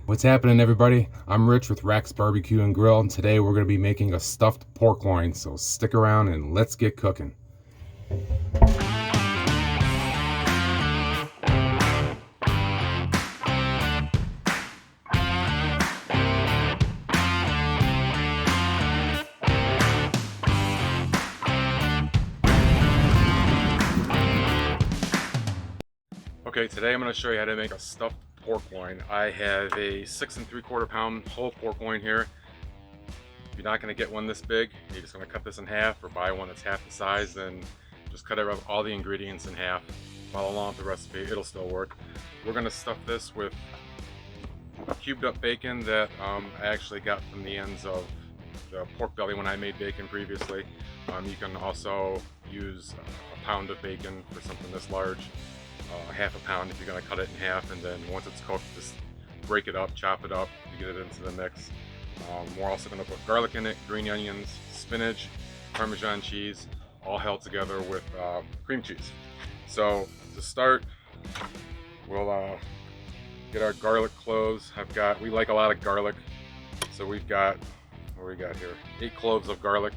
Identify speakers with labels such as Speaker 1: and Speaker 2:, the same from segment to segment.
Speaker 1: What's happening, everybody? I'm Rich with RACZ Barbecue and Grill, and today we're going to be making a stuffed pork loin, so stick around and let's get cooking. Okay, today I'm going to show you how to make a stuffed pork loin. I have a 6 3/4 pound whole pork loin here. You're not going to get one this big. You're just going to cut this in half, or buy one that's half the size, then just cut all the ingredients in half. Follow along with the recipe, it'll still work. We're going to stuff this with cubed up bacon that I actually got from the ends of the pork belly when I made bacon previously. You can also use a pound of bacon for something this large. Half a pound if you're going to cut it in half, and then once it's cooked, just break it up, chop it up to get it into the mix. We're also going to put garlic in it, green onions, spinach, Parmesan cheese, all held together with cream cheese. So to start, we'll get our garlic cloves. We like a lot of garlic, so we've got, what do we got here? 8 cloves of garlic.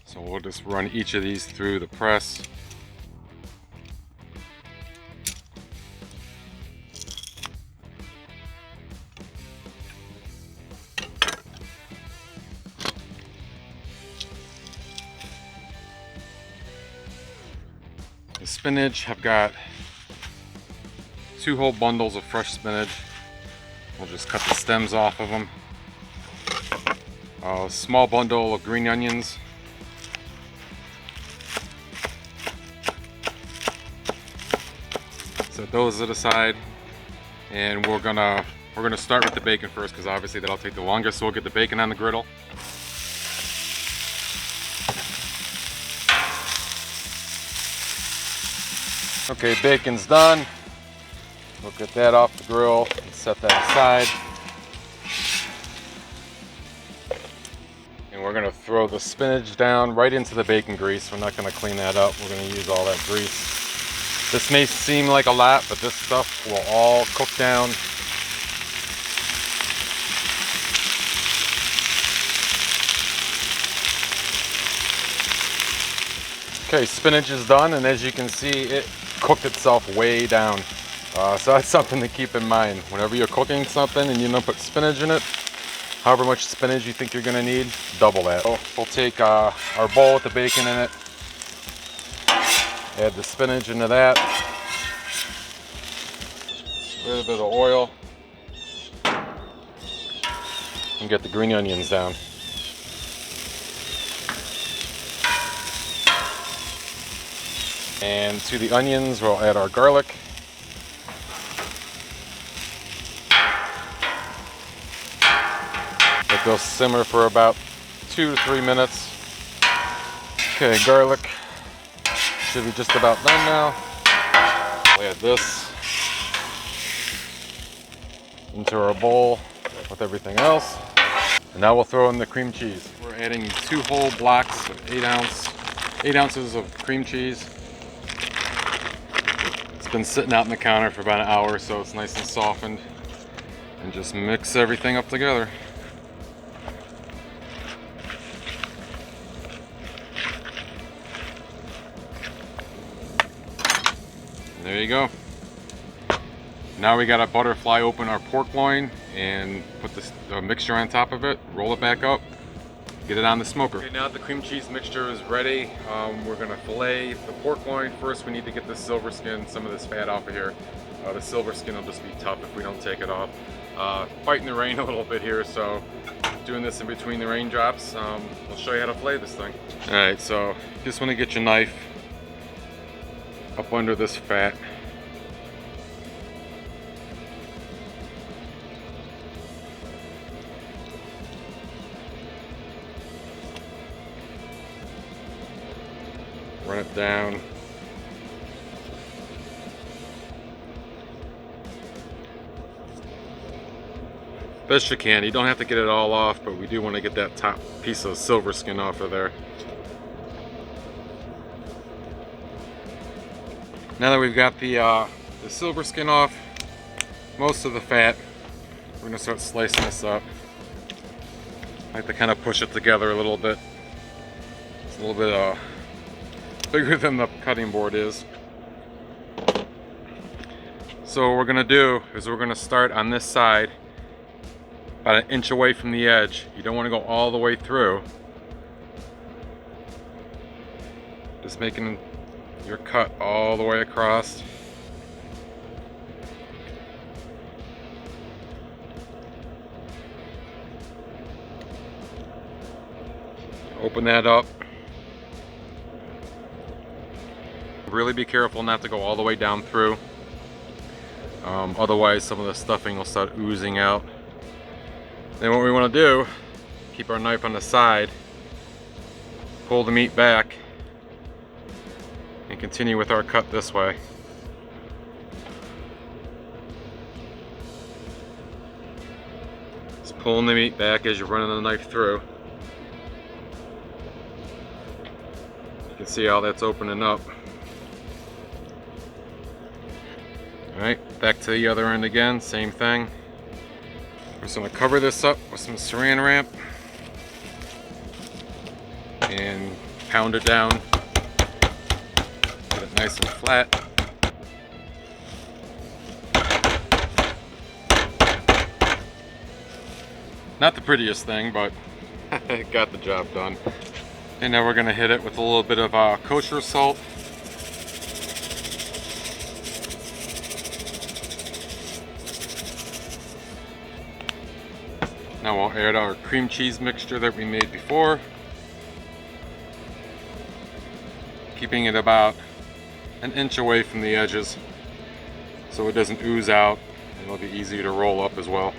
Speaker 1: So we'll just run each of these through the press. The spinach, I've got 2 whole bundles of fresh spinach. We'll just cut the stems off of them. A small bundle of green onions. Set those to the side, and we're gonna start with the bacon first, because obviously that'll take the longest. So we'll get the bacon on the griddle. Okay, bacon's done. We'll get that off the grill and set that aside. And we're gonna throw the spinach down right into the bacon grease. We're not gonna clean that up. We're gonna use all that grease. This may seem like a lot, but this stuff will all cook down. Okay, spinach is done, and as you can see, it cooked itself way down. So that's something to keep in mind. Whenever you're cooking something and you don't put spinach in it, however much spinach you think you're gonna need, double that. So we'll take our bowl with the bacon in it, add the spinach into that, a little bit of oil, and get the green onions down. And to the onions, we'll add our garlic. Let those simmer for about 2 to 3 minutes. Okay, garlic should be just about done now. We'll add this into our bowl with everything else. And now we'll throw in the cream cheese. We're adding 2 whole blocks of 8 ounces of cream cheese. Been sitting out on the counter for about an hour, so it's nice and softened, and just mix everything up together. There you go. Now we gotta butterfly open our pork loin and put the mixture on top of it, roll it back up, get it on the smoker. Okay, now the cream cheese mixture is ready. We're gonna fillet the pork loin. First, we need to get the silver skin, some of this fat off of here. The silver skin will just be tough if we don't take it off. Fighting the rain a little bit here, so doing this in between the raindrops. I'll show you how to fillet this thing. All right, so just want to get your knife up under this fat. Run it down. Best you can. You don't have to get it all off, but we do want to get that top piece of silver skin off of there. Now that we've got the silver skin off, most of the fat, We're gonna start slicing this up. I like to kind of push it together a little bit. It's a little bit bigger than the cutting board is. So what we're gonna do is we're gonna start on this side, about 1 inch away from the edge. You don't want to go all the way through. Just making your cut all the way across. Open that up. Really be careful not to go all the way down through. Otherwise some of the stuffing will start oozing out. Then what we want to do, keep our knife on the side, pull the meat back, and continue with our cut this way. Just pulling the meat back as you're running the knife through. You can see how that's opening up. Alright, back to the other end again, same thing. We're just going to cover this up with some saran wrap and pound it down. Get it nice and flat. Not the prettiest thing, but it got the job done. And now we're going to hit it with a little bit of kosher salt. Now we'll add our cream cheese mixture that we made before. Keeping it about 1 inch away from the edges so it doesn't ooze out, and it'll be easy to roll up as well.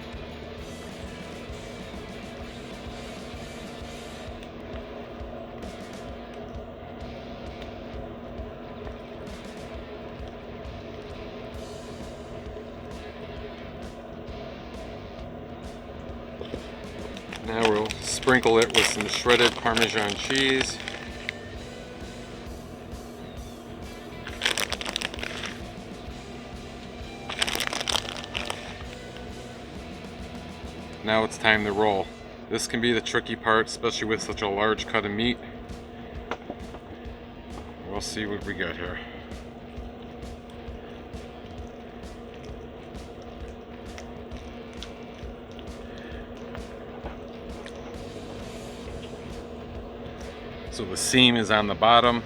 Speaker 1: Now we'll sprinkle it with some shredded Parmesan cheese. Now it's time to roll. This can be the tricky part, especially with such a large cut of meat. We'll see what we got here. So the seam is on the bottom.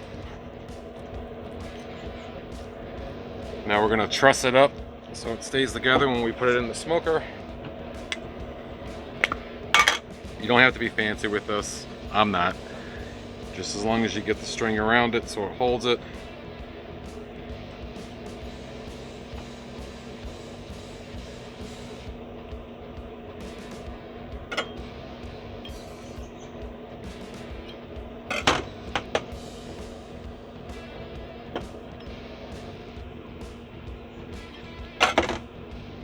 Speaker 1: Now we're going to truss it up so it stays together when we put it in the smoker. You don't have to be fancy with this. I'm not. Just as long as you get the string around it so it holds it.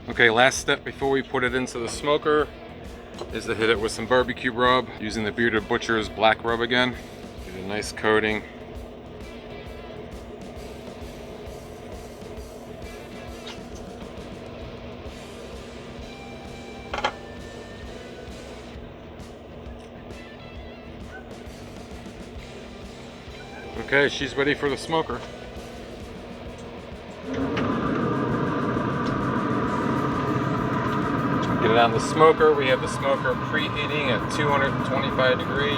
Speaker 1: Okay, last step before we put it into the smoker is to hit it with some barbecue rub using the Bearded Butcher's black rub again. Get a nice coating. Okay, she's ready for the smoker. Get it on the smoker. We have the smoker preheating at 225 degrees.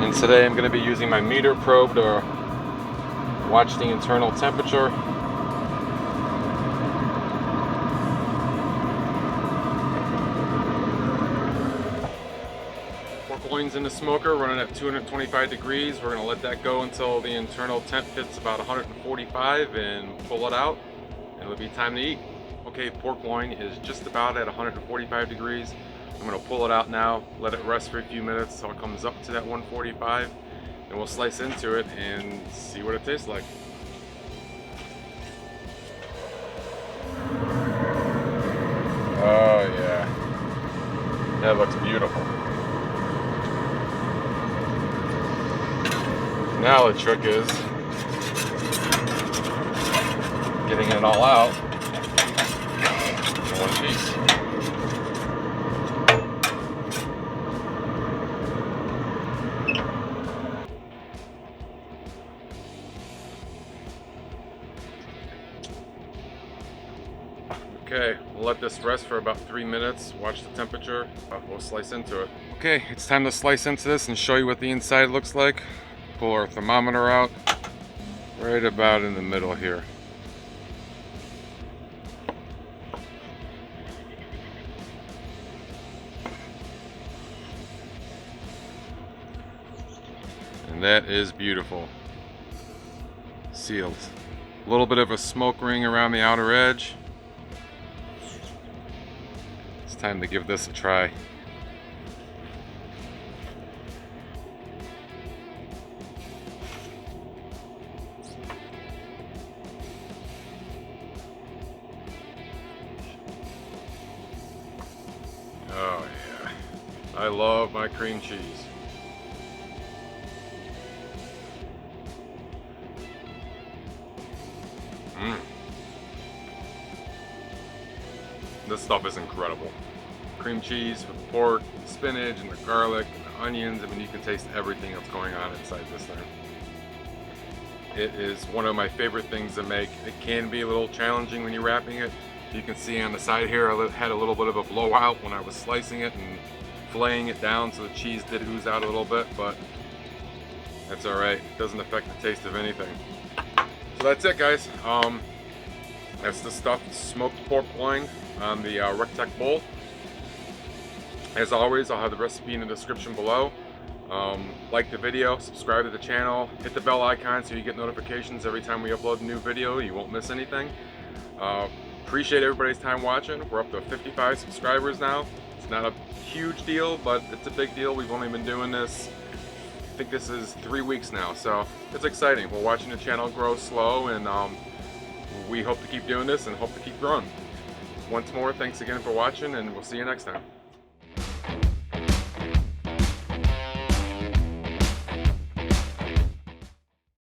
Speaker 1: And today I'm going to be using my meter probe to watch the internal temperature. Pork loin's in the smoker running at 225 degrees. We're going to let that go until the internal temp hits about 145 and pull it out. It'll be time to eat. Okay, pork loin is just about at 145 degrees. I'm going to pull it out now, let it rest for a few minutes so it comes up to that 145, and we'll slice into it and see what it tastes like. Oh yeah, that looks beautiful. Now the trick is getting it all out. cheese. Okay, we'll let this rest for about 3 minutes, watch the temperature, we'll slice into it. Okay, it's time to slice into this and show you what the inside looks like. Pull our thermometer out, right about in the middle here. And that is beautiful. Sealed. A little bit of a smoke ring around the outer edge. It's time to give this a try. Oh yeah, I love my cream cheese. This stuff is incredible. Cream cheese with the pork, the spinach, and the garlic, and the onions. I mean, you can taste everything that's going on inside this thing. It is one of my favorite things to make. It can be a little challenging when you're wrapping it. You can see on the side here, I had a little bit of a blowout when I was slicing it and filleting it down, so the cheese did ooze out a little bit, but that's all right. It doesn't affect the taste of anything. So that's it, guys. That's the stuffed smoked pork loin on the Recteq bowl. As always, I'll have the recipe in the description below. Like the video, subscribe to the channel, hit the bell icon so you get notifications every time we upload a new video. You won't miss anything. Appreciate everybody's time watching. We're up to 55 subscribers now. It's not a huge deal, but it's a big deal. We've only been doing this, I think this is 3 weeks now, so it's exciting. We're watching the channel grow slow, and we hope to keep doing this and hope to keep growing. Once more, thanks again for watching, and we'll see you next time.